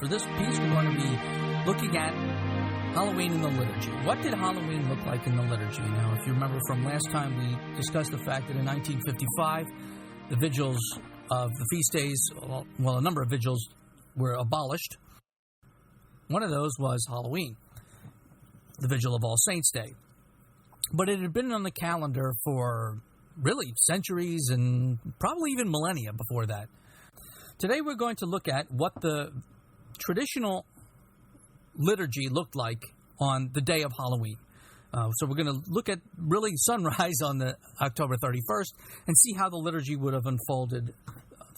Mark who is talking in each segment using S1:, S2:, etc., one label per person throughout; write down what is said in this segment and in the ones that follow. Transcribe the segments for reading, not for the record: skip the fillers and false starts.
S1: this piece, we're going to be looking at Halloween in the liturgy. What did Halloween look like in the liturgy? Now, if you remember from last time, we discussed the fact that in 1955, the vigils of the feast days, well, a number of vigils were abolished. One of those was Halloween, the Vigil of All Saints' Day. But it had been on the calendar for really centuries and probably even millennia before that. Today we're going to look at what the traditional liturgy looked like on the day of Halloween. So we're going to look at really sunrise on the October 31st and see how the liturgy would have unfolded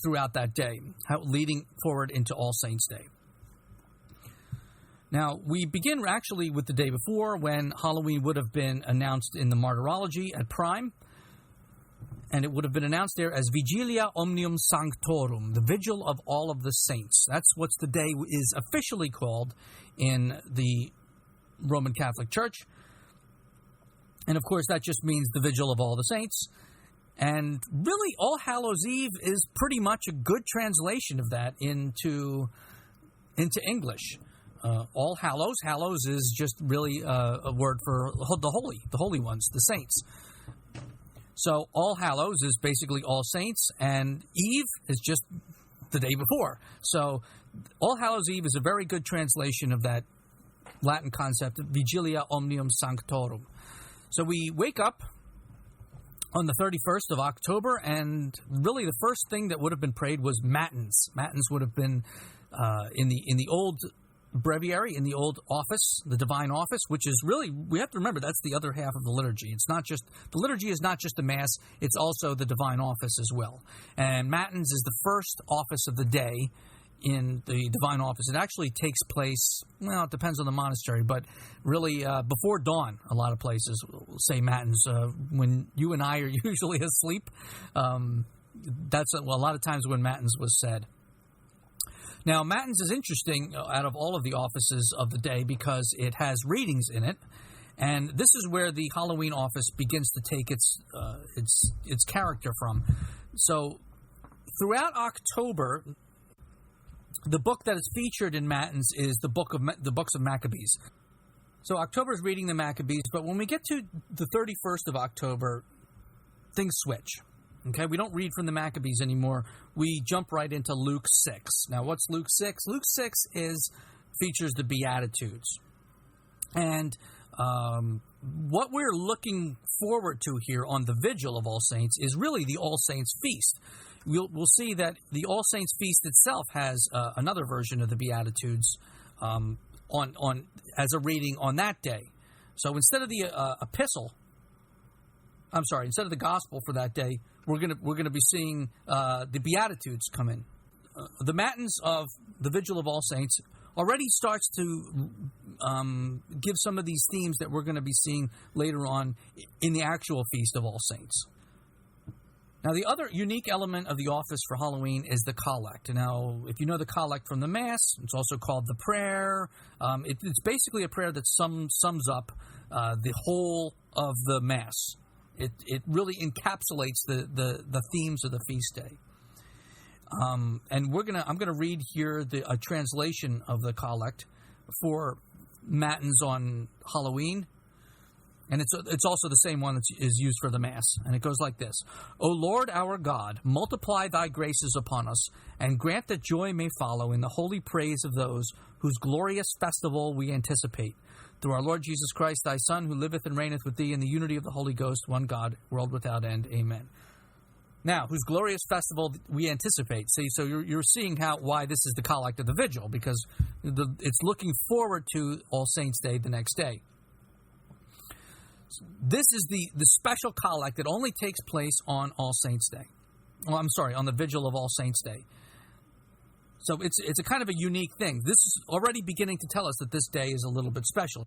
S1: throughout that day, leading forward into All Saints' Day. Now, we begin actually with the day before when Halloween would have been announced in the Martyrology at Prime, and it would have been announced there as Vigilia Omnium Sanctorum, the Vigil of all of the saints. That's what the day is officially called in the Roman Catholic Church. And of course, that just means the Vigil of all the saints. And really, All Hallows Eve is pretty much a good translation of that into English. All Hallows. Hallows is just really a word for the holy ones, the saints. So All Hallows is basically All Saints, and Eve is just the day before. So All Hallows Eve is a very good translation of that Latin concept, Vigilia Omnium Sanctorum. So we wake up on the 31st of October, and really the first thing that would have been prayed was Matins. Matins would have been in the old breviary, in the old office, the divine office, which is really, we have to remember, that's the other half of the liturgy. It's not just, the liturgy is not just the Mass, it's also the divine office as well. And Matins is the first office of the day in the divine office. It actually takes place, well, it depends on the monastery, but really before dawn, a lot of places say Matins. When you and I are usually asleep, that's a lot of times when Matins was said. Now, Matins is interesting out of all of the offices of the day because it has readings in it, and this is where the Halloween office begins to take its character from. So, throughout October, the book that is featured in Matins is the books of Maccabees. So, October is reading the Maccabees, but when we get to the 31st of October, things switch. Okay, we don't read from the Maccabees anymore. We jump right into Luke 6. Now, what's Luke 6? Luke 6 features the Beatitudes. And what we're looking forward to here on the Vigil of All Saints is really the All Saints Feast. We'll see that the All Saints Feast itself has another version of the Beatitudes on as a reading on that day. So instead of the instead of the Gospel for that day, we're gonna be seeing the Beatitudes come in. The Matins of the Vigil of All Saints already starts to give some of these themes that we're going to be seeing later on in the actual Feast of All Saints. Now, the other unique element of the office for Halloween is the collect. Now, if you know the collect from the Mass, it's also called the prayer. It's basically a prayer that sums up the whole of the Mass. It really encapsulates the themes of the feast day. And I'm gonna read here a translation of the collect for Matins on Halloween, and it's also the same one that is used for the Mass, and it goes like this: O Lord our God, multiply thy graces upon us, and grant that joy may follow in the holy praise of those whose glorious festival we anticipate. Through our Lord Jesus Christ, thy Son, who liveth and reigneth with thee in the unity of the Holy Ghost, one God, world without end. Amen. Now, whose glorious festival we anticipate. See, so you're seeing why this is the collect of the Vigil, because it's looking forward to All Saints' Day the next day. This is the special collect that only takes place on All Saints' Day. On the Vigil of All Saints' Day. So it's a kind of a unique thing. This is already beginning to tell us that this day is a little bit special.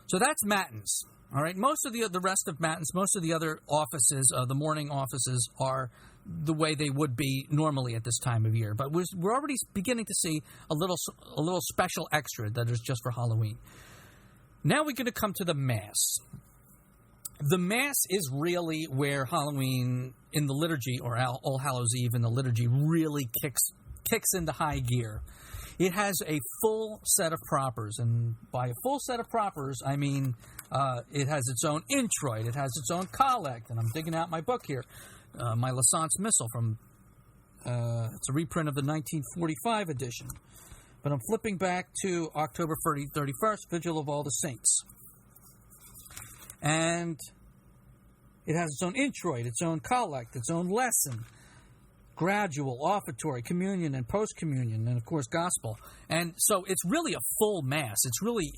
S1: So that's Matins. All right. Most of the rest of Matins, most of the other offices, the morning offices, are the way they would be normally at this time of year. But we're already beginning to see a little special extra that is just for Halloween. Now we're going to come to the Mass. The Mass is really where Halloween in the liturgy, or All Hallows Eve in the liturgy, really kicks into high gear. It has a full set of propers, and by a full set of propers, I mean it has its own introit, it has its own collect, and I'm digging out my book here, my Licence Missal from, it's a reprint of the 1945 edition, but I'm flipping back to October 31st, Vigil of All the Saints, and it has its own introit, its own collect, its own lesson, gradual, offertory, communion, and post-communion, and of course gospel. And so it's really a full Mass. It's really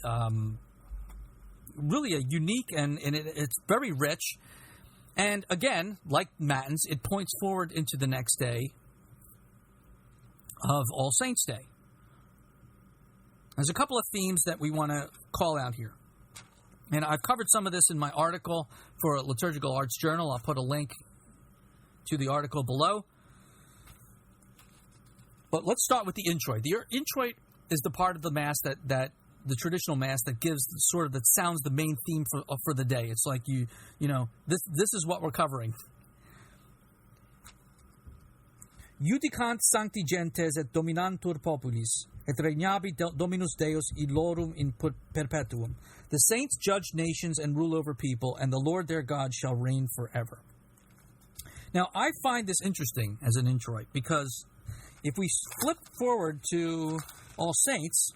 S1: really a unique, and it's very rich. And again, like Matins, it points forward into the next day of All Saints' Day. There's a couple of themes that we want to call out here. And I've covered some of this in my article for Liturgical Arts Journal. I'll put a link to the article below. But let's start with the introit. The introit is the part of the Mass that the traditional Mass that gives that sounds the main theme for the day. It's like you know this is what we're covering. Judicant sancti gentes et dominantur populis et regnabi Dominus Deus illorum in perpetuum. The saints judge nations and rule over people, and the Lord their God shall reign forever. Now I find this interesting as an introit because if we flip forward to All Saints,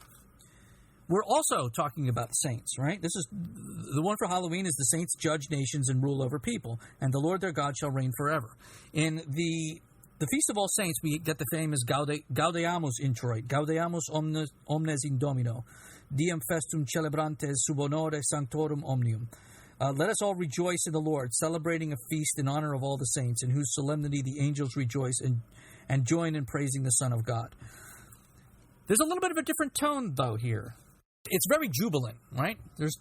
S1: we're also talking about the saints, right? This is the one for Halloween is the saints judge nations and rule over people, and the Lord their God shall reign forever. In the Feast of All Saints, we get the famous Gaudeamus introit, Gaudeamus omnes in Domino, diem festum celebrantes sub honore sanctorum omnium. Let us all rejoice in the Lord, celebrating a feast in honor of all the saints, in whose solemnity the angels rejoice and join in praising the Son of God. There's a little bit of a different tone, though, here. It's very jubilant, right? There's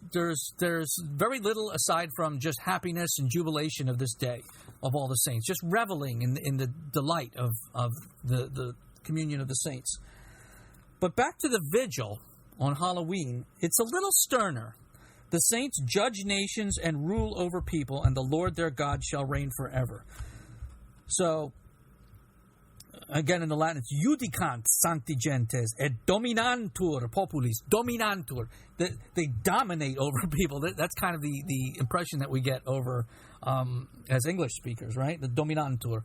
S1: very little aside from just happiness and jubilation of this day of all the saints, just reveling in the delight of the communion of the saints. But back to the vigil on Halloween, it's a little sterner. The saints judge nations and rule over people, and the Lord their God shall reign forever. So, again, in the Latin, it's judicant sancti gentes et dominantur populis. Dominantur. They dominate over people. That's kind of the impression that we get over as English speakers, right? The dominantur.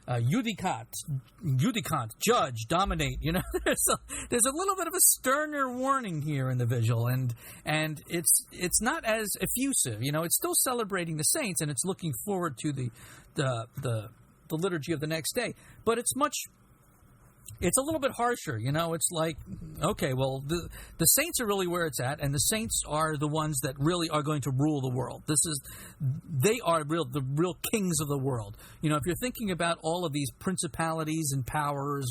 S1: Judicant, judge, dominate. You know, there's a little bit of a sterner warning here in the vigil, and it's not as effusive. You know, it's still celebrating the saints, and it's looking forward to the liturgy of the next day, but it's a little bit harsher, you know. It's like, okay, well, the saints are really where it's at, and the saints are the ones that really are going to rule the world. They are the real kings of the world. You know, if you're thinking about all of these principalities and powers,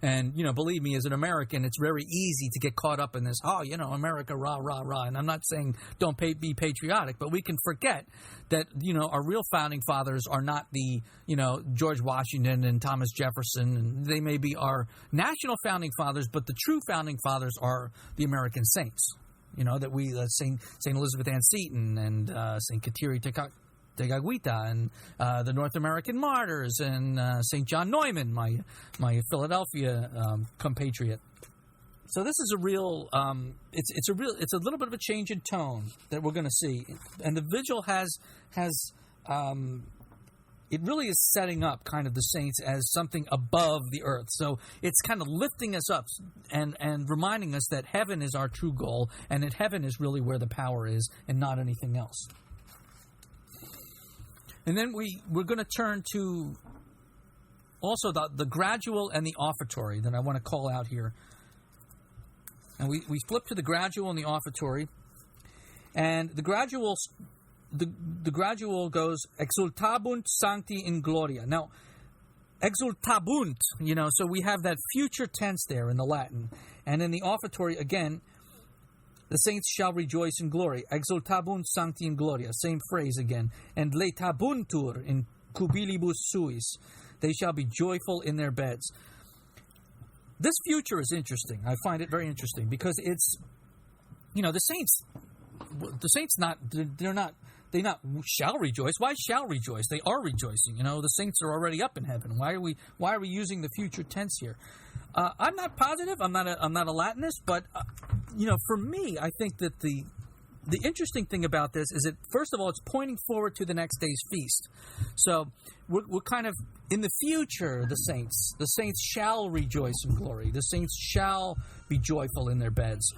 S1: and you know, believe me, as an American, it's very easy to get caught up in this. Oh, you know, America, rah rah rah. And I'm not saying don't be patriotic, but we can forget that, you know, our real founding fathers are not the, you know, George Washington and Thomas Jefferson, and they may be our national founding fathers, but the true founding fathers are the American saints. You know, that we, St. Elizabeth Ann Seton and St. Kateri Tekakwitha and the North American martyrs and St. John Neumann, my Philadelphia compatriot. So this is a real, it's a little bit of a change in tone that we're going to see, and the vigil has it really is setting up kind of the saints as something above the earth. So it's kind of lifting us up and reminding us that heaven is our true goal, and that heaven is really where the power is and not anything else. And then we're going to turn to also the gradual and the offertory that I want to call out here. And we flip to the gradual and the offertory. And the gradual goes, exultabunt sancti in gloria. Now, exultabunt, you know, so we have that future tense there in the Latin. And in the offertory, again, the saints shall rejoice in glory. Exultabunt sancti in gloria. Same phrase again. And letabuntur in cubilibus suis. They shall be joyful in their beds. This future is interesting. I find it very interesting because it's, you know, the saints they're not They not shall rejoice. Why shall rejoice? They are rejoicing. The saints are already up in heaven. Why are we using the future tense here? I'm not positive. I'm not a Latinist, but for me, I think that the interesting thing about this is that, first of all, it's pointing forward to the next day's feast. So we're kind of in the future. The saints shall rejoice in glory. The saints shall be joyful in their beds.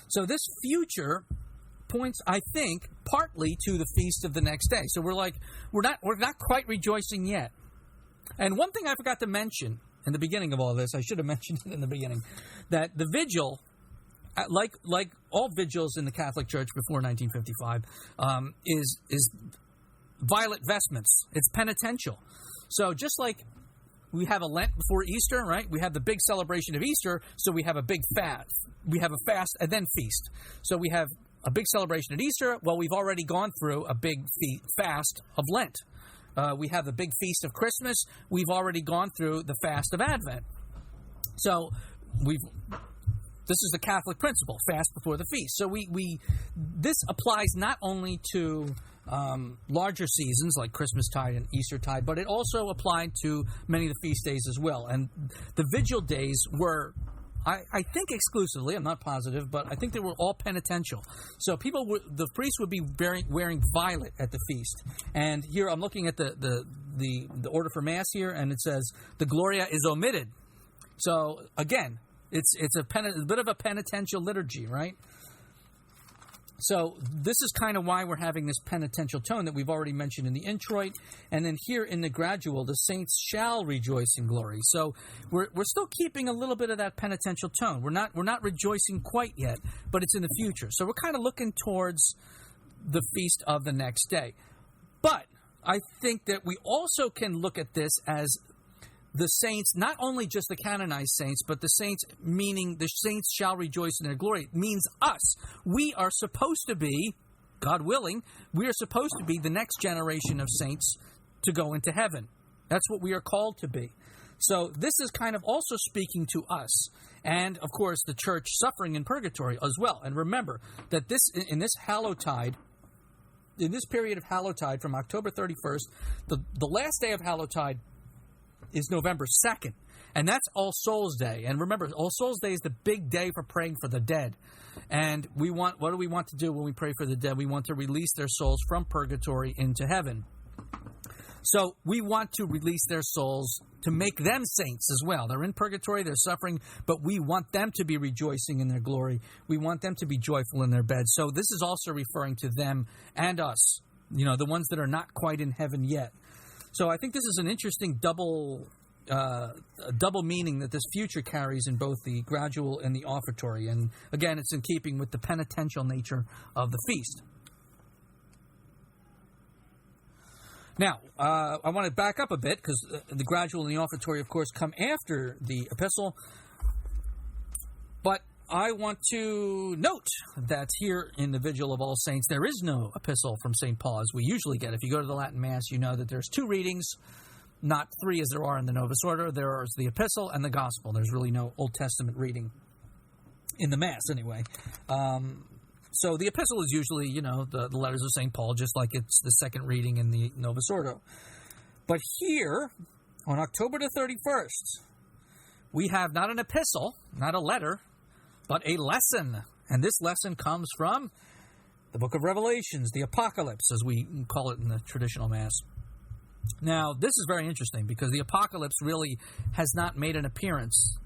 S1: So this future points, I think, partly to the feast of the next day. So we're not quite rejoicing yet. And one thing I forgot to mention in the beginning of all this, I should have mentioned it in the beginning, that the vigil, like all vigils in the Catholic Church before 1955, is violet vestments. It's penitential. So just like we have a Lent before Easter, right? We have the big celebration of Easter, so we have a big fast. We have a fast and then feast. So we have a big celebration at Easter. Well, we've already gone through a big fast of Lent. We have the big feast of Christmas. We've already gone through the fast of Advent. So this is the Catholic principle: fast before the feast. So this applies not only to larger seasons like Christmastide and Eastertide, but it also applied to many of the feast days as well. And the vigil days were, I think, exclusively, I'm not positive, but I think they were all penitential. So the priests would be wearing violet at the feast. And here I'm looking at the order for Mass here, and it says the Gloria is omitted. So again, it's a bit of a penitential liturgy, right? So this is kind of why we're having this penitential tone that we've already mentioned in the introit. And then here in the gradual, the saints shall rejoice in glory. So we're still keeping a little bit of that penitential tone. We're not rejoicing quite yet, but it's in the future. So we're kind of looking towards the feast of the next day. But I think that we also can look at this as the saints, not only just the canonized saints, but the saints, meaning the saints shall rejoice in their glory, means us. We are supposed to be, God willing, we are supposed to be the next generation of saints to go into heaven. That's what we are called to be. So this is kind of also speaking to us. And, of course, the church suffering in purgatory as well. And remember that in this Hallowtide, in this period of Hallowtide from October 31st, the last day of Hallowtide is November 2nd, and that's All Souls Day. And remember, All Souls Day is the big day for praying for the dead. And what do we want to do when we pray for the dead? We want to release their souls from purgatory into heaven. So we want to release their souls to make them saints as well. They're in purgatory, they're suffering, but we want them to be rejoicing in their glory. We want them to be joyful in their beds. So this is also referring to them and us, the ones that are not quite in heaven yet. So I think this is an interesting double meaning that this future carries in both the gradual and the offertory. And again, it's in keeping with the penitential nature of the feast. Now, I want to back up a bit because the gradual and the offertory, of course, come after the epistle. But I want to note that here in the Vigil of All Saints, there is no epistle from St. Paul as we usually get. If you go to the Latin Mass, you know that there's 2 readings, not 3 as there are in the Novus Ordo. There is the epistle and the gospel. There's really no Old Testament reading in the Mass anyway. So the epistle is usually, the letters of St. Paul, just like it's the second reading in the Novus Ordo. But here, on October the 31st, we have not an epistle, not a letter, but a lesson. And this lesson comes from the book of Revelations, the Apocalypse, as we call it in the traditional Mass. Now, this is very interesting because the Apocalypse really has not made an appearance.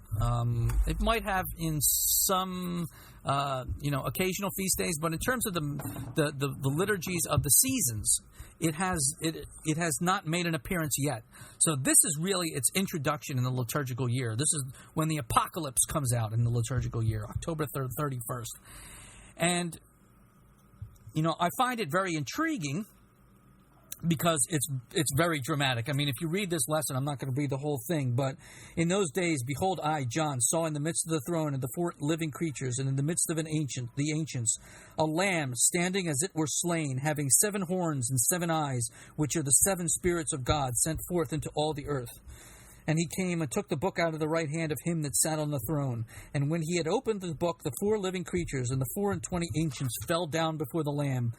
S1: It might have in some, occasional feast days, but in terms of the liturgies of the seasons, it has not made an appearance yet. So this is really its introduction in the liturgical year. This is when the Apocalypse comes out in the liturgical year, October 31st. And, I find it very intriguing because it's very dramatic. I mean, if you read this lesson, I'm not going to read the whole thing, but in those days, behold, I, John, saw in the midst of the throne and the 4 living creatures, and in the midst of the ancients, a lamb standing as it were slain, having 7 horns and 7 eyes, which are the 7 spirits of God sent forth into all the earth. And he came and took the book out of the right hand of him that sat on the throne. And when he had opened the book, the 4 living creatures and the 24 ancients fell down before the Lamb,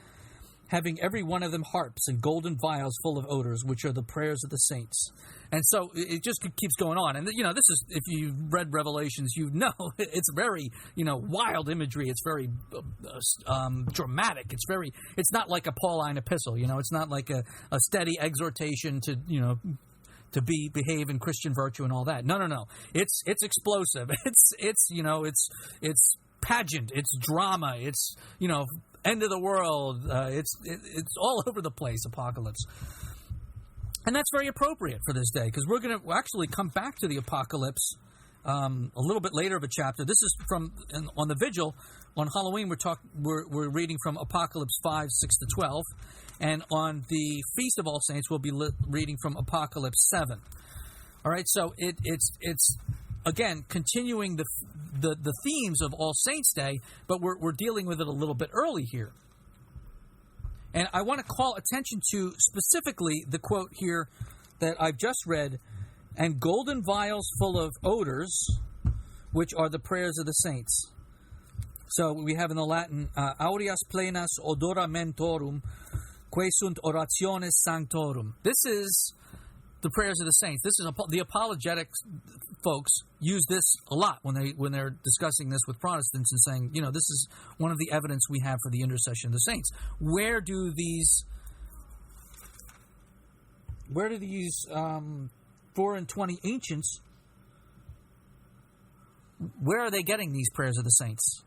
S1: having every one of them harps and golden vials full of odors, which are the prayers of the saints. And so it just keeps going on. And, this is, if you've read Revelations, it's very, wild imagery. It's very dramatic. It's not like a Pauline epistle, it's not like a steady exhortation to, to behave in Christian virtue and all that. No. It's explosive. It's pageant. It's drama. It's, end of the world. It's all over the place, Apocalypse. And that's very appropriate for this day, because we're going to actually come back to the Apocalypse a little bit later of a chapter. This is on the Vigil, on Halloween, we're reading from Apocalypse 5, 6 to 12. And on the Feast of All Saints, we'll be reading from Apocalypse 7. All right, so it's again, continuing the themes of All Saints' Day, but we're dealing with it a little bit early here. And I want to call attention to specifically the quote here that I've just read, and golden vials full of odors, which are the prayers of the saints. So we have in the Latin, aureas plenas odora mentorum, que sunt orationes sanctorum. This is the prayers of the saints. This is the apologetics folks use this a lot when they're discussing this with Protestants and saying, this is one of the evidence we have for the intercession of the saints. Where do these 4 and 20 ancients, where are they getting these prayers of the saints?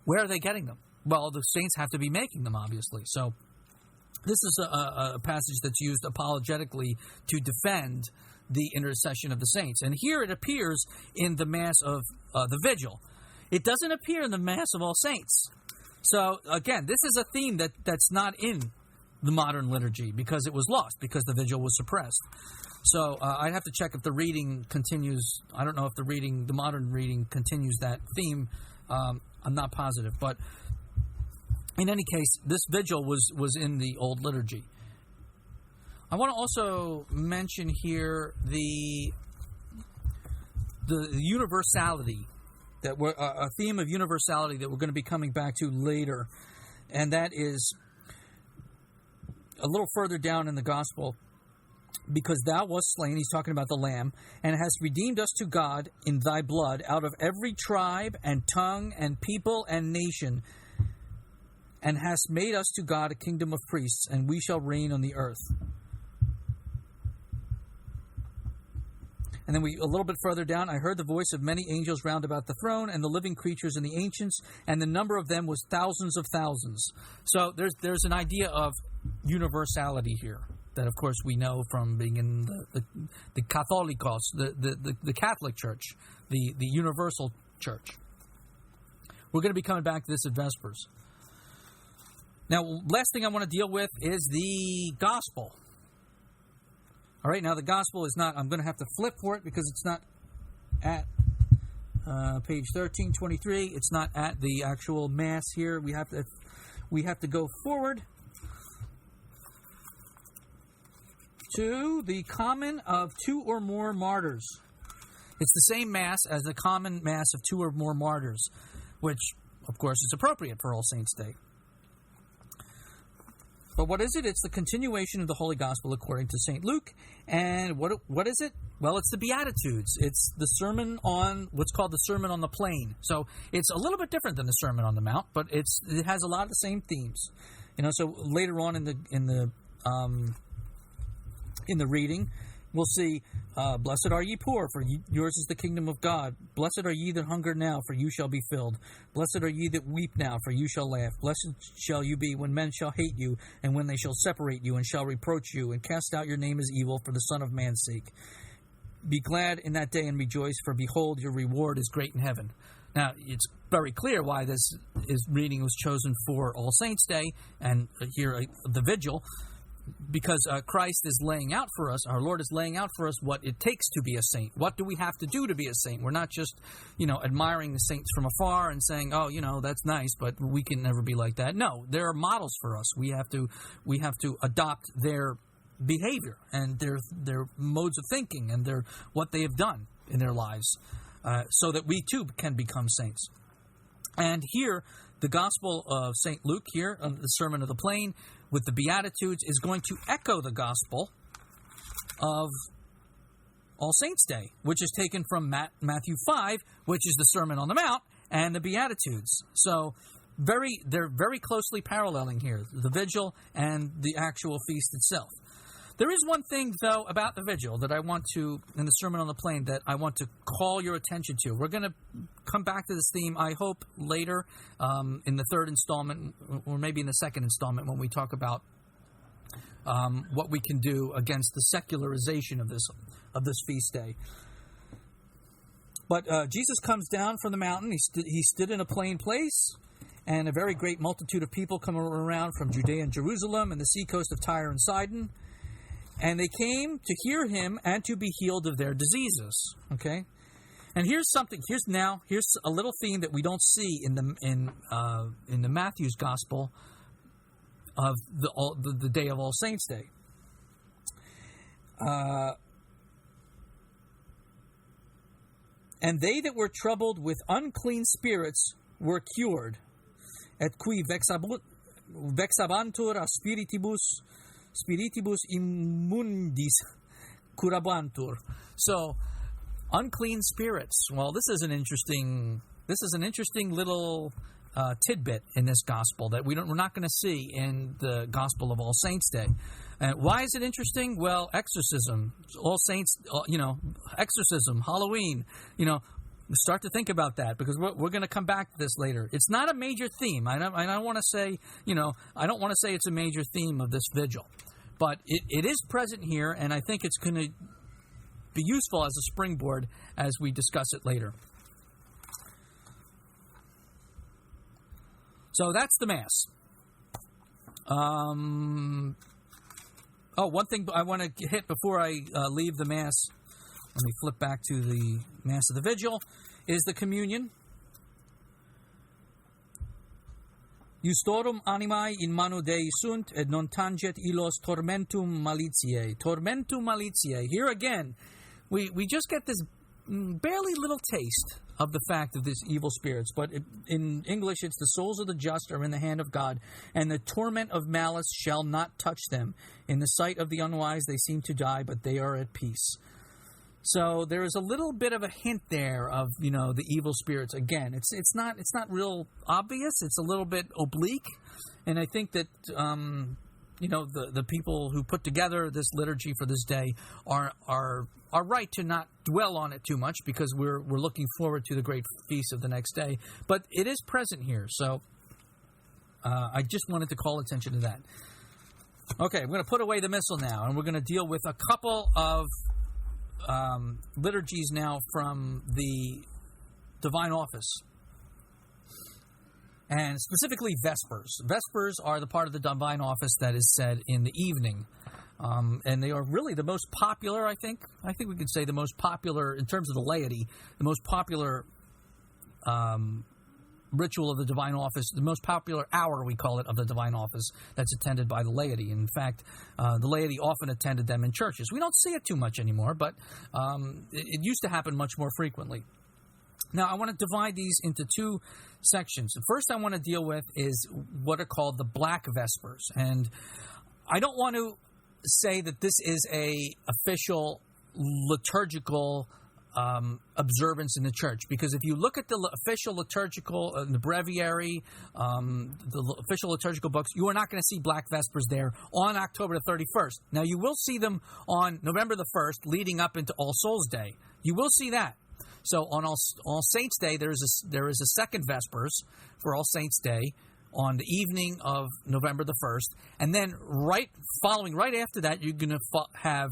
S1: Where are they getting them? Well, the saints have to be making them, obviously. So this is a passage that's used apologetically to defend the intercession of the saints. And here it appears in the Mass of the Vigil. It doesn't appear in the Mass of All Saints. So, again, this is a theme that's not in the modern liturgy because it was lost, because the Vigil was suppressed. So I'd have to check if the reading continues. I don't know if the modern reading continues that theme. I'm not positive. But in any case, this Vigil was in the old liturgy. I want to also mention here the universality, that a theme of universality that we're going to be coming back to later, and that is a little further down in the Gospel. Because thou wast slain, he's talking about the Lamb, and hast redeemed us to God in thy blood out of every tribe and tongue and people and nation, and hast made us to God a kingdom of priests, and we shall reign on the earth. And then a little bit further down, I heard the voice of many angels round about the throne, and the living creatures and the ancients, and the number of them was thousands of thousands. So there's an idea of universality here that, of course, we know from being in the Catholicos, the Catholic Church, the universal church. We're going to be coming back to this at Vespers. Now, last thing I want to deal with is the Gospel. All right, now the Gospel is not, I'm going to have to flip for it because it's not at page 1323. It's not at the actual Mass here. We have to go forward to the common of 2 or more martyrs. It's the same Mass as the common Mass of 2 or more martyrs, which, of course, is appropriate for All Saints' Day. But what is it? It's the continuation of the Holy Gospel according to St. Luke. And what is it? Well, it's the Beatitudes. It's the sermon on what's called the Sermon on the Plain. So it's a little bit different than the Sermon on the Mount, but it has a lot of the same themes. So later on in the reading, we'll see, blessed are ye poor, for yours is the kingdom of God. Blessed are ye that hunger now, for you shall be filled. Blessed are ye that weep now, for you shall laugh. Blessed shall you be when men shall hate you, and when they shall separate you, and shall reproach you, and cast out your name as evil for the Son of Man's sake. Be glad in that day and rejoice, for behold, your reward is great in heaven. Now, it's very clear why this reading was chosen for All Saints' Day, and here the Vigil, because Christ is laying out for us, our Lord is laying out for us what it takes to be a saint. What do we have to do to be a saint? We're not just, admiring the saints from afar and saying, oh, that's nice, but we can never be like that. No, there are models for us. We have to adopt their behavior and their modes of thinking and what they have done in their lives, so that we too can become saints. And here, the Gospel of St. Luke here, the Sermon of the Plain, with the Beatitudes, is going to echo the Gospel of All Saints' Day, which is taken from Matthew 5, which is the Sermon on the Mount, and the Beatitudes. So they're very closely paralleling here, the Vigil and the actual feast itself. There is one thing, though, about the Vigil that I want to, in the Sermon on the Plain, that I want to call your attention to. We're going to come back to this theme, I hope, later in the third installment, or maybe in the second installment, when we talk about what we can do against the secularization of this feast day. But Jesus comes down from the mountain. He stood in a plain place, and a very great multitude of people come around from Judea and Jerusalem and the seacoast of Tyre and Sidon. And they came to hear him and to be healed of their diseases. Okay, and here's a little theme that we don't see in the Matthew's Gospel of the day of All Saints' Day. And they that were troubled with unclean spirits were cured. Et qui vexabantur a spiritibus immundis curabantur. So, unclean spirits. Well, this is an interesting little tidbit in this gospel that we're not going to see in the Gospel of All Saints' Day. Why is it interesting? Well, exorcism, All Saints, exorcism, Halloween, start to think about that, because we're going to come back to this later. It's not a major theme. I don't want to say, I don't want to say it's a major theme of this vigil, but it is present here, and I think it's going to be useful as a springboard as we discuss it later. So that's the Mass. One thing I want to hit before I leave the Mass, let me flip back to the Mass of the Vigil, is the communion. Justorum animae in mano Dei sunt, et non tanget illos tormentum malitiae. Tormentum malitiae. Here again, we just get this barely little taste of the fact of these evil spirits. But in English, it's the souls of the just are in the hand of God, and the torment of malice shall not touch them. In the sight of the unwise, they seem to die, but they are at peace. So there is a little bit of a hint there of, the evil spirits. Again, it's not real obvious. It's a little bit oblique, and I think that the people who put together this liturgy for this day are right to not dwell on it too much, because we're looking forward to the great feast of the next day. But it is present here, so I just wanted to call attention to that. Okay, we're going to put away the missal now, and we're going to deal with a couple of liturgies now from the Divine Office, and specifically Vespers. Vespers are the part of the Divine Office that is said in the evening, and they are really the most popular, I think we could say the most popular, in terms of the laity, the most popular ritual of the Divine Office, the most popular hour, we call it, of the Divine Office that's attended by the laity. In fact, the laity often attended them in churches. We don't see it too much anymore, but it used to happen much more frequently. Now, I want to divide these into two sections. The first I want to deal with is what are called the Black Vespers. And I don't want to say that this is a official liturgical observance in the church, because if you look at the official liturgical, the breviary, the official liturgical books, you are not going to see Black Vespers there on October the 31st. Now, you will see them on November the 1st, leading up into All Souls' Day. You will see that. So on All Saints' Day, there is a second Vespers for All Saints' Day on the evening of November the 1st, and then right after that, you're going to have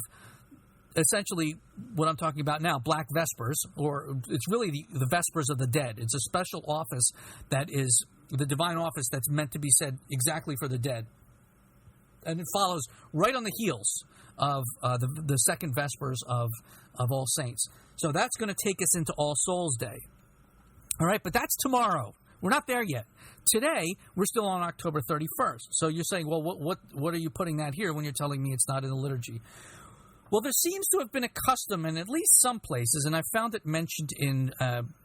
S1: essentially what I'm talking about now, Black Vespers, or it's really the Vespers of the Dead. It's a special office that is the Divine Office that's meant to be said exactly for the dead. And it follows right on the heels of the second Vespers of All Saints. So that's going to take us into All Souls' Day. All right, but that's tomorrow. We're not there yet. Today, we're still on October 31st. So you're saying, well, what are you putting that here when you're telling me it's not in the liturgy? Well, there seems to have been a custom in at least some places, and I found it mentioned in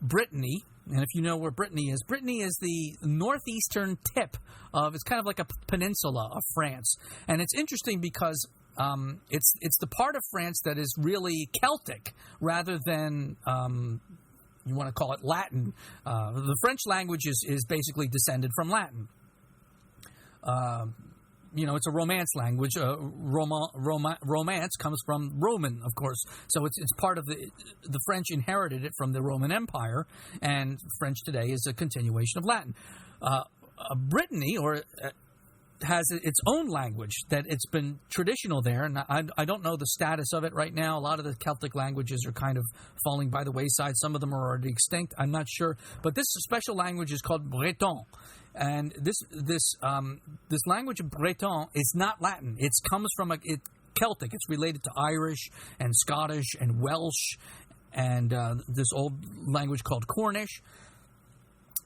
S1: Brittany. And if you know where Brittany is the northeastern tip of, it's kind of like a peninsula of France. And it's interesting because it's the part of France that is really Celtic rather than, you want to call it Latin. The French language is basically descended from Latin. It's a Romance language. Romance comes from Roman, of course. So it's part of the French inherited it from the Roman Empire, and French today is a continuation of Latin. Brittany has its own language that it's been traditional there, and I don't know the status of it right now. A lot of the Celtic languages are kind of falling by the wayside. Some of them are already extinct. I'm not sure, but this special language is called Breton. And this language of Breton is not Latin. It comes from Celtic. It's related to Irish and Scottish and Welsh and this old language called Cornish.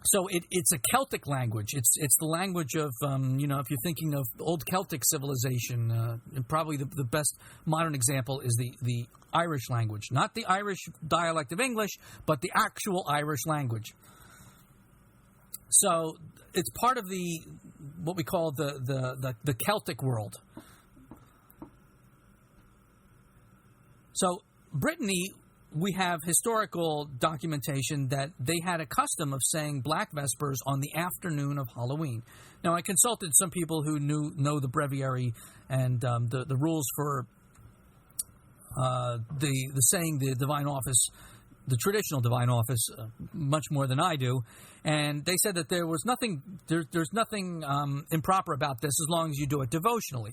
S1: So it's a Celtic language. It's the language of, if you're thinking of old Celtic civilization, probably the best modern example is the Irish language. Not the Irish dialect of English, but the actual Irish language. So it's part of what we call the Celtic world. So Brittany, we have historical documentation that they had a custom of saying Black Vespers on the afternoon of Halloween. Now, I consulted some people who know the breviary and the rules for the saying the divine office, the traditional divine office, much more than I do, and they said that there's nothing improper about this as long as you do it devotionally.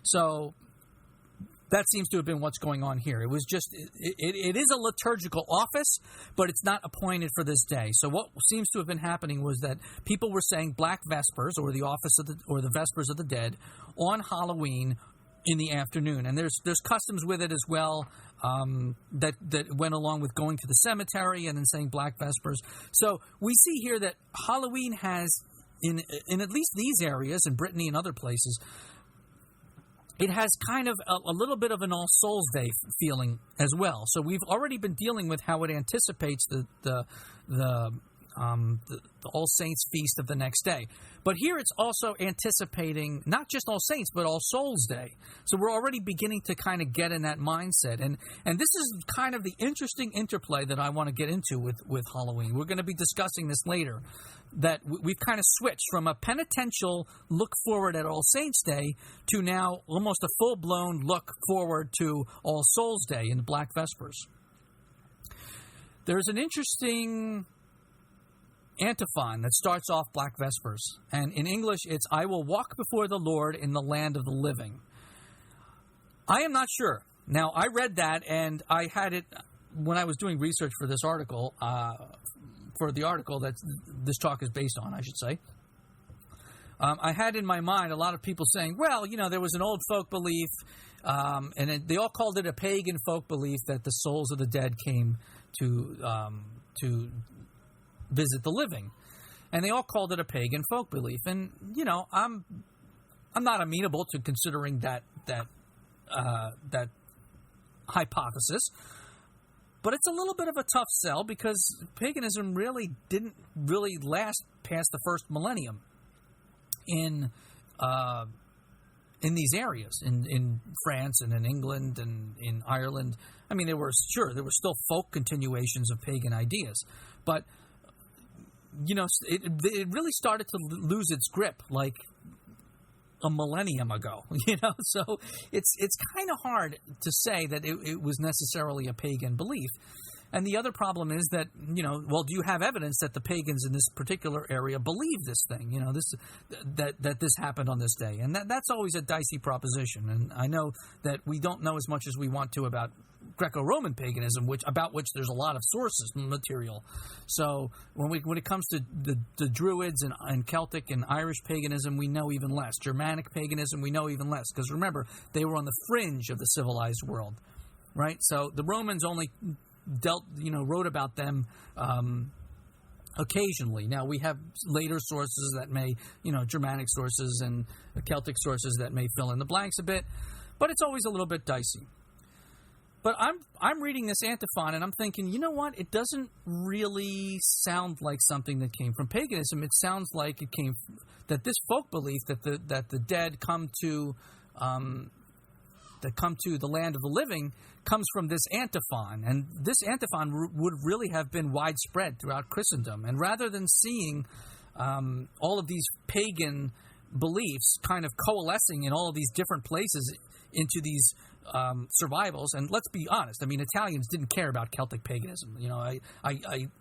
S1: So that seems to have been what's going on here. It was just it is a liturgical office, but it's not appointed for this day. So what seems to have been happening was that people were saying Black Vespers or the office of the Vespers of the Dead on Halloween in the afternoon, and there's customs with it as well that went along with going to the cemetery and then saying Black Vespers. So we see here that Halloween has in at least these areas, in Brittany and other places, it has kind of a little bit of an All Souls Day feeling as well. So we've already been dealing with how it anticipates the All Saints feast of the next day. But here it's also anticipating not just All Saints, but All Souls Day. So we're already beginning to kind of get in that mindset. And this is kind of the interesting interplay that I want to get into with Halloween. We're going to be discussing this later, that we've kind of switched from a penitential look forward at All Saints Day to now almost a full-blown look forward to All Souls Day in the Black Vespers. There's an interesting antiphon that starts off Black Vespers. And in English, it's, "I will walk before the Lord in the land of the living." I am not sure. Now, I read that, and I had it when I was doing research for this article, for the article that this talk is based on, I should say. I had in my mind a lot of people saying, well, there was an old folk belief, and they all called it a pagan folk belief that the souls of the dead came to visit the living, and they all called it a pagan folk belief. And I'm not amenable to considering that hypothesis, but it's a little bit of a tough sell because paganism didn't really last past the first millennium in these areas, in France and in England and in Ireland. I mean, there were still folk continuations of pagan ideas, but it really started to lose its grip like a millennium ago, So it's kind of hard to say that it was necessarily a pagan belief. And the other problem is that, do you have evidence that the pagans in this particular area believe this thing, that this happened on this day? And that's always a dicey proposition. And I know that we don't know as much as we want to about Greco-Roman paganism, about which there's a lot of sources material. So when it comes to the Druids and Celtic and Irish paganism, we know even less. Germanic paganism, we know even less, because remember, they were on the fringe of the civilized world, right? So the Romans only wrote about them occasionally. Now we have later sources that may, Germanic sources and Celtic sources that may fill in the blanks a bit, but it's always a little bit dicey. But I'm reading this antiphon and I'm thinking, you know what? It doesn't really sound like something that came from paganism. It sounds like it came that this folk belief that the dead come to the land of the living comes from this antiphon, and this antiphon would really have been widespread throughout Christendom. And rather than seeing all of these pagan beliefs kind of coalescing in all of these different places into these survivals, and let's be honest, I mean, Italians didn't care about Celtic paganism. You know, I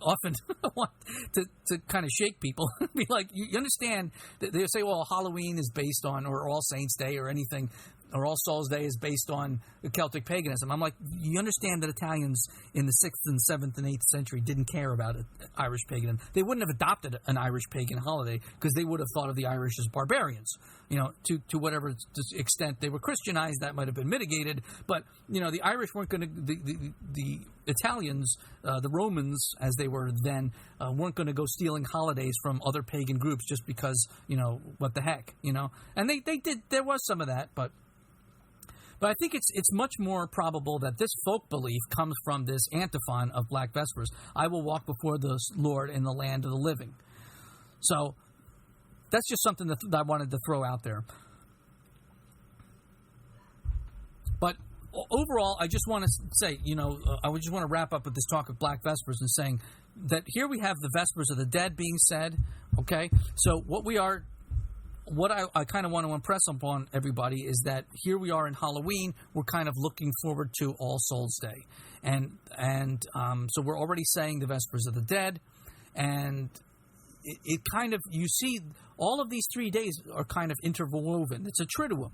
S1: often want to kind of shake people and be like, you understand that they say, well, Halloween is based on, or All Saints Day or anything, or All Souls Day is based on Celtic paganism. I'm like, you understand that Italians in the 6th and 7th and 8th century didn't care about Irish paganism. They wouldn't have adopted an Irish pagan holiday because they would have thought of the Irish as barbarians. You know, to whatever extent they were Christianized, that might have been mitigated. But, you know, the Irish weren't going to, the Italians, the Romans, as they were then, weren't going to go stealing holidays from other pagan groups just because, you know, what the heck, you know. And they did, there was some of that, but I think it's much more probable that this folk belief comes from this antiphon of Black Vespers. I will walk before the Lord in the land of the living. So that's just something that I wanted to throw out there. But overall, I just want to say, you know, I just want to wrap up with this talk of Black Vespers and saying that here we have the Vespers of the Dead being said, okay? So what I kind of want to impress upon everybody is that here we are in Halloween. We're kind of looking forward to All Souls Day. And so we're already saying the Vespers of the Dead. And it kind of, you see, all of these 3 days are kind of interwoven. It's a triduum.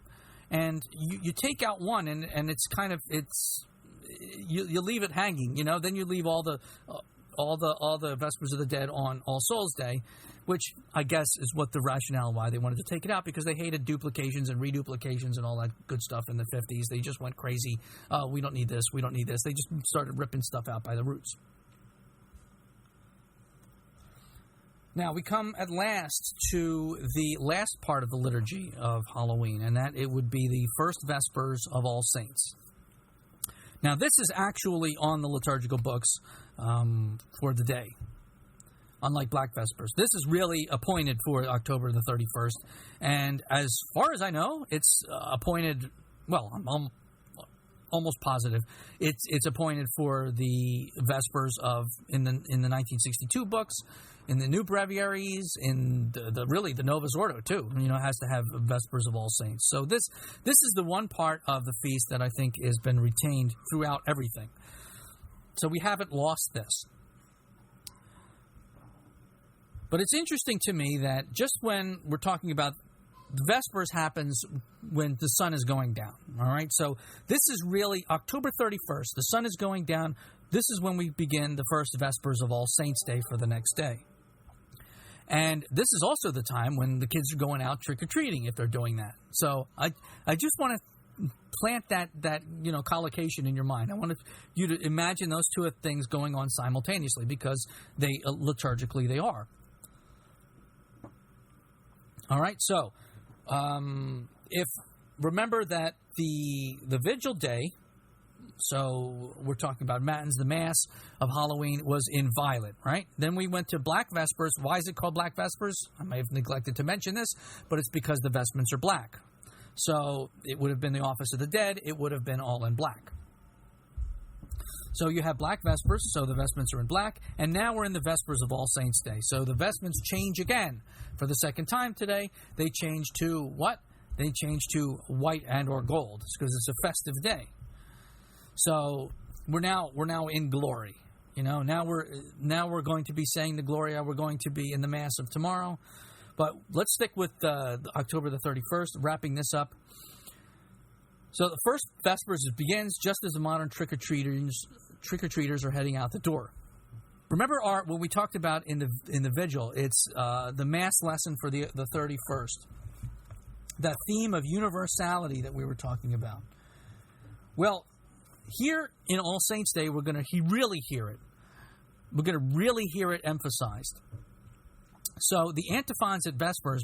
S1: And you take out one, and it's kind of, you leave it hanging, you know. Then you leave all the Vespers of the Dead on All Souls Day, which I guess is what the rationale why they wanted to take it out, because they hated duplications and reduplications and all that good stuff in the 50s. They just went crazy. We don't need this. We don't need this. They just started ripping stuff out by the roots. Now, we come at last to the last part of the liturgy of Halloween, and that it would be the first Vespers of All Saints. Now, this is actually on the liturgical books for the day, unlike Black Vespers. This is really appointed for October the 31st, and as far as I know, it's appointed, well, I'm almost positive, it's appointed for the Vespers in the 1962 books, in the new breviaries, in the Novus Ordo too. You know, it has to have Vespers of All Saints. So this is the one part of the feast that I think has been retained throughout everything. So we haven't lost this. But it's interesting to me that just when we're talking about Vespers happens when the sun is going down. All right, so this is really October 31st. The sun is going down. This is when we begin the first Vespers of All Saints Day for the next day. And this is also the time when the kids are going out trick-or-treating, if they're doing that. So I just want to plant that you know, collocation in your mind. I want you to imagine those two things going on simultaneously, because they liturgically they are. All right, so if remember that the Vigil day, so we're talking about Matins, the Mass of Halloween, was in violet, right? Then we went to Black Vespers. Why is it called Black Vespers? I may have neglected to mention this, but it's because the vestments are black. So it would have been the Office of the Dead. It would have been all in black. So you have Black Vespers, so the vestments are in black, and now we're in the Vespers of All Saints Day. So the vestments change again. For the second time today, they change to what? They change to white and or gold, because it's a festive day. So we're now in glory. You know, now we're going to be saying the Gloria. We're going to be in the Mass of tomorrow. But let's stick with October the 31st, wrapping this up. So the first Vespers begins just as the modern trick-or-treaters are heading out the door. Remember what we talked about in the Vigil. It's the Mass lesson for the 31st. That theme of universality that we were talking about. Well, here in All Saints Day, we're going to really hear it. We're going to really hear it emphasized. So the antiphons at Vespers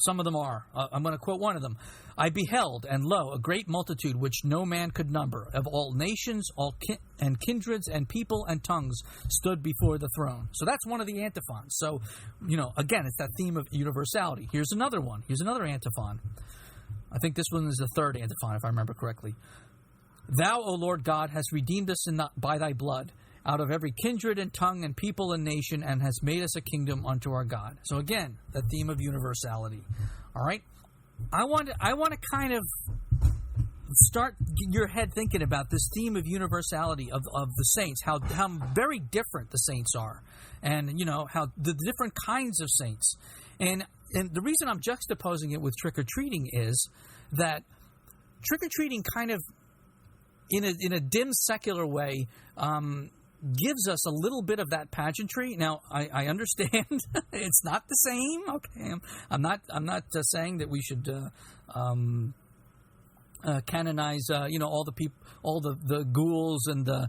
S1: some of them are. I'm going to quote one of them. I beheld, and lo, a great multitude which no man could number, of all nations, and kindreds, and people, and tongues, stood before the throne. So that's one of the antiphons. So, again, it's that theme of universality. Here's another one. Here's another antiphon. I think this one is the third antiphon, if I remember correctly. Thou, O Lord God, hast redeemed us by thy blood, out of every kindred and tongue and people and nation, and hast made us a kingdom unto our God. So again, the theme of universality. All right? I want to kind of start your head thinking about this theme of universality of the saints, how very different the saints are, and how the different kinds of saints. And the reason I'm juxtaposing it with trick-or-treating is that trick-or-treating kind of, in a dim secular way, gives us a little bit of that pageantry. Now, I understand it's not the same. Okay, I'm not saying that we should canonize all the people, all the ghouls and the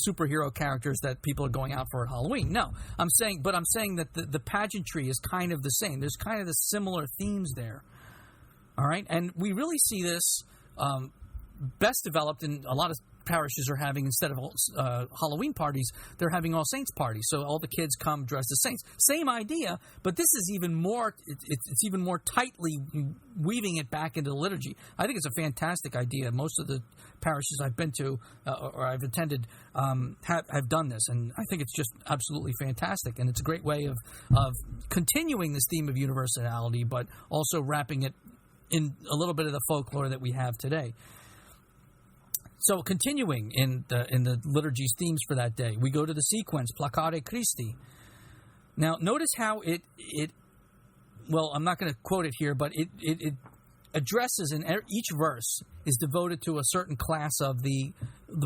S1: superhero characters that people are going out for at Halloween. No, I'm saying that the pageantry is kind of the same. There's kind of the similar themes there. All right, and we really see this best developed in a lot of parishes are having, instead of Halloween parties, they're having All Saints parties. So all the kids come dressed as saints. Same idea, but this is even more. It's even more tightly weaving it back into the liturgy. I think it's a fantastic idea. Most of the parishes I've been to or I've attended have done this, and I think it's just absolutely fantastic. And it's a great way of continuing this theme of universality, but also wrapping it in a little bit of the folklore that we have today. So continuing in the liturgy's themes for that day, we go to the sequence, Placare Christi. Now, notice how it well, I'm not going to quote it here, but it addresses, in each verse is devoted to a certain class of the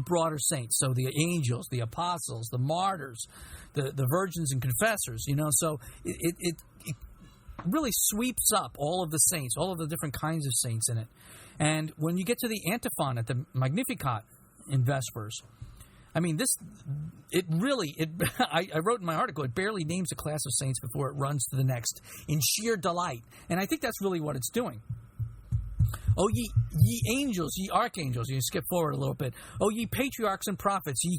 S1: broader saints. So the angels, the apostles, the martyrs, the virgins and confessors, so it really sweeps up all of the saints, all of the different kinds of saints in it. And when you get to the antiphon at the Magnificat in Vespers, I mean, I wrote in my article, it barely names a class of saints before it runs to the next in sheer delight. And I think that's really what it's doing. O ye angels, ye archangels, you skip forward a little bit. O ye patriarchs and prophets, ye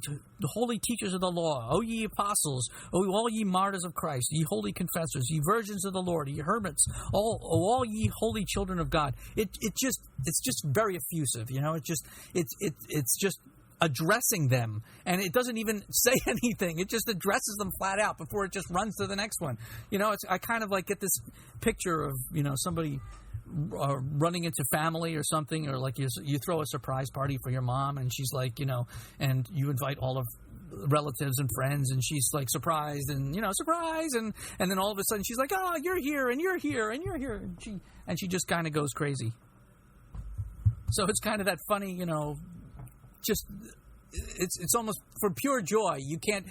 S1: holy teachers of the law. O ye apostles, O all ye martyrs of Christ, ye holy confessors, ye virgins of the Lord, ye hermits, all ye holy children of God. It's just very effusive, it's just addressing them, and it doesn't even say anything. It just addresses them flat out before it just runs to the next one. I kind of like get this picture of somebody running into family or something, or like you throw a surprise party for your mom, and she's like, and you invite all of relatives and friends, and she's like surprised, and surprise, and then all of a sudden she's like, oh, you're here, and you're here, and you're here, and she just kind of goes crazy. So it's kind of that funny, just it's almost for pure joy. You can't,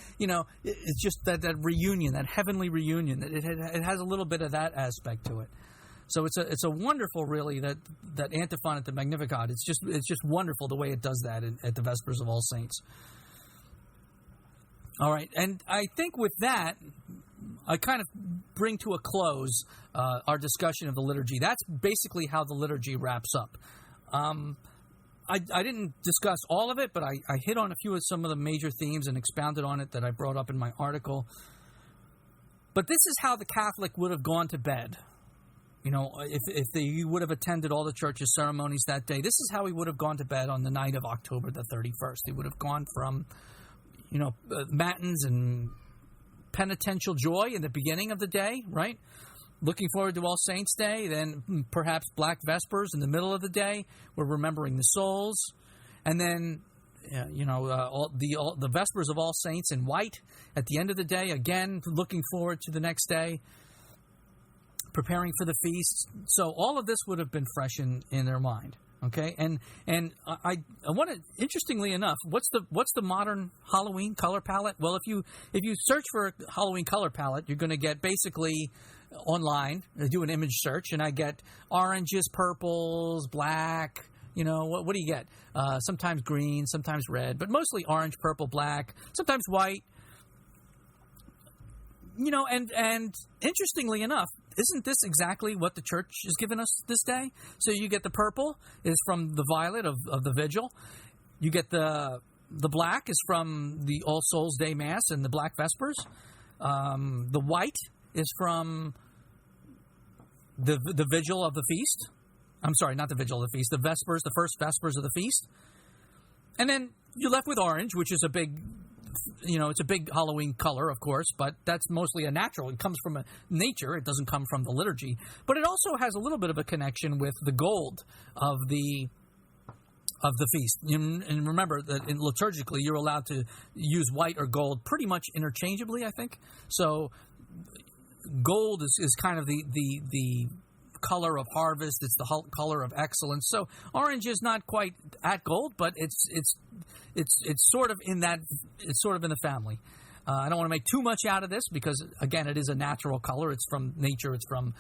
S1: it's just that reunion, that heavenly reunion. That it has a little bit of that aspect to it. So it's a wonderful, really, that antiphon at the Magnificat. It's just wonderful the way it does that at the Vespers of All Saints. All right, and I think with that, I kind of bring to a close our discussion of the liturgy. That's basically how the liturgy wraps up. I didn't discuss all of it, but I hit on a few of some of the major themes and expounded on it that I brought up in my article. But this is how the Catholic would have gone to bed. If he would have attended all the church's ceremonies that day, this is how he would have gone to bed on the night of October the 31st. He would have gone from, matins and penitential joy in the beginning of the day, right? Looking forward to All Saints' Day, then perhaps Black Vespers in the middle of the day. We're remembering the souls. And then, the Vespers of All Saints in white at the end of the day, again, looking forward to the next day, preparing for the feasts. So all of this would have been fresh in their mind. Okay, and I want to, interestingly enough, what's the modern Halloween color palette? Well, if you search for a Halloween color palette, you're going to get basically online. I do an image search, and I get oranges, purples, black. What do you get? Sometimes green, sometimes red, but mostly orange, purple, black, sometimes white. And interestingly enough, isn't this exactly what the church has given us this day? So you get the purple is from the violet of the Vigil. You get the black is from the All Souls Day Mass and the Black Vespers. The white is from the Vigil of the feast. I'm sorry, not the Vigil of the feast. The Vespers, the first Vespers of the feast. And then you're left with orange, which is a big, it's a big Halloween color, of course, but that's mostly a natural. It comes from nature. It doesn't come from the liturgy. But it also has a little bit of a connection with the gold of the feast. And remember that liturgically, you're allowed to use white or gold pretty much interchangeably, I think. So gold is kind of the color of harvest. It's the color of excellence. So orange is not quite at gold, but it's sort of in that. It's sort of in the family. I don't want to make too much out of this because, again, it is a natural color. It's from nature. It's from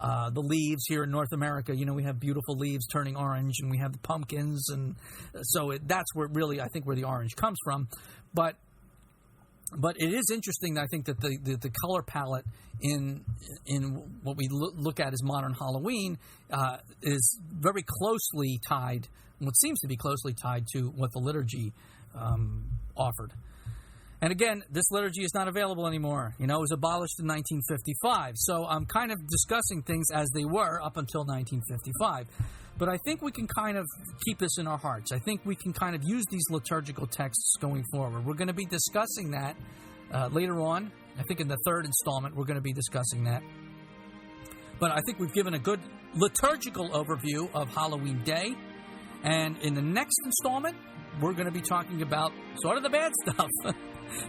S1: the leaves here in North America. We have beautiful leaves turning orange, and we have the pumpkins, and so that's where really I think where the orange comes from. But it is interesting, I think, that the color palette in what we look at as modern Halloween is very closely tied, what seems to be closely tied to what the liturgy offered. And again, this liturgy is not available anymore. It was abolished in 1955. So I'm kind of discussing things as they were up until 1955. But I think we can kind of keep this in our hearts. I think we can kind of use these liturgical texts going forward. We're going to be discussing that later on. I think in the third installment, we're going to be discussing that. But I think we've given a good liturgical overview of Halloween Day. And in the next installment, we're going to be talking about sort of the bad stuff.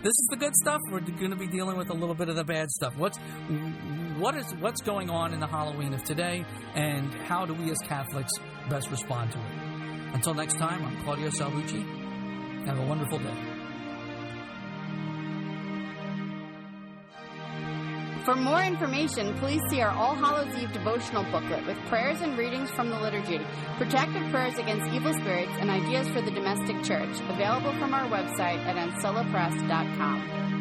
S1: This is the good stuff. We're going to be dealing with a little bit of the bad stuff. What's going on in the Halloween of today, and how do we as Catholics best respond to it? Until next time, I'm Claudio Salvucci. Have a wonderful day.
S2: For more information, please see our All Hallows Eve devotional booklet with prayers and readings from the liturgy, protective prayers against evil spirits, and ideas for the domestic church, available from our website at ancillapress.com.